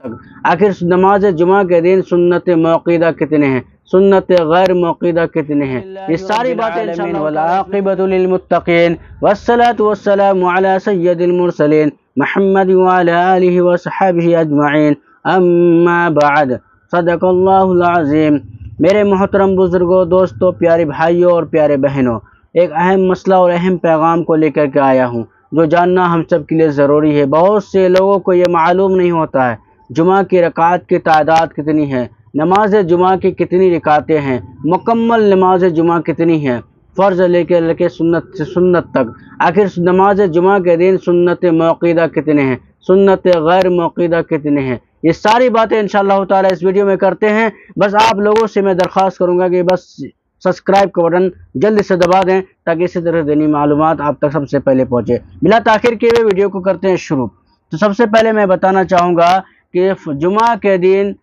तक। आखिर नमाज जुमा के दिन सुन्नत मौक़ूदा कितने हैं, सुन्नत गैर मौक़ूदा कितने हैं, ये सारी बातें इंशाअल्लाह वल आक़िबतु लिल मुत्तक़ीन वस्सलातु वस्सलामु अला सय्यदिल मुरसलीन मुहम्मद व अला आलिहि व सहाबिहि अजमईन अम्मा बाद। सदक़ल्लाहुल अज़ीम। मेरे मोहतरम बुजुर्गों, दोस्तों, प्यारे भाइयों और प्यारे बहनों, एक अहम मसला और अहम पैगाम को लेकर के आया हूँ जो जानना हम सब के लिए ज़रूरी है। बहुत से लोगों को ये मालूम नहीं होता है जुमा की रकात की तादाद कितनी है, नमाज जुमा की कितनी रकातें हैं, मुकम्मल नमाज जुमा कितनी है, फ़र्ज़ लेके सुन्नत से सुन्नत तक। आखिर नमाज जुमा के दिन सुन्नत मौक़ूदा कितने हैं, सुन्नत गैर मौक़ूदा कितने हैं, ये सारी बातें इंशाअल्लाह ताला इस वीडियो में करते हैं। बस आप लोगों से मैं दरख्वास्त करूँगा कि बस सब्सक्राइब का बटन जल्दी से दबा दें ताकि इसी तरह दीनी मालूमात आप तक सबसे पहले पहुँचे। बिला ताख़िर किए हुए वीडियो को करते हैं शुरू। तो सबसे पहले मैं बताना चाहूँगा कि जुमा के दिन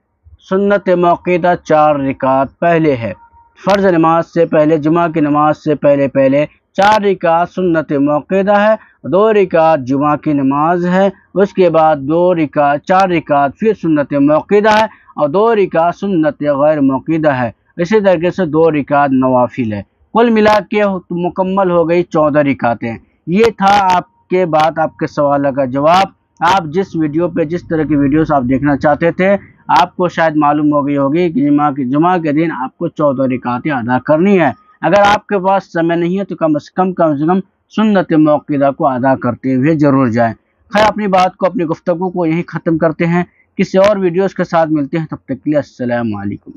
सुन्नत मौक़ूदा 4 रकात पहले है। फ़र्ज़ नमाज से पहले, जुमा की नमाज से पहले 4 रकात सुन्नत मौक़ूदा है, 2 रकात जुमा की नमाज है, उसके बाद 4 रकात फिर सुन्नत मौक़ूदा है और 2 रकात सुन्नत गैर मौक़ूदा है। इसी तरीके से 2 रकात नवाफिल है। कुल मिला के मुकम्मल हो गई 14 रकातें। ये था आपके आपके सवाल का जवाब। आप जिस वीडियो पे जिस तरह की वीडियोस आप देखना चाहते थे, आपको शायद मालूम हो गई होगी कि जुमा के दिन आपको 14 रकातें अदा करनी है। अगर आपके पास समय नहीं है तो कम से कम सुन्नत मौक़ूदा को अदा करते हुए ज़रूर जाएं। खैर, अपनी बात को, अपनी गुफ्तगू को यहीं ख़त्म करते हैं। किसी और वीडियोस के साथ मिलते हैं, तब तक के लिए अस्सलामु अलैकुम।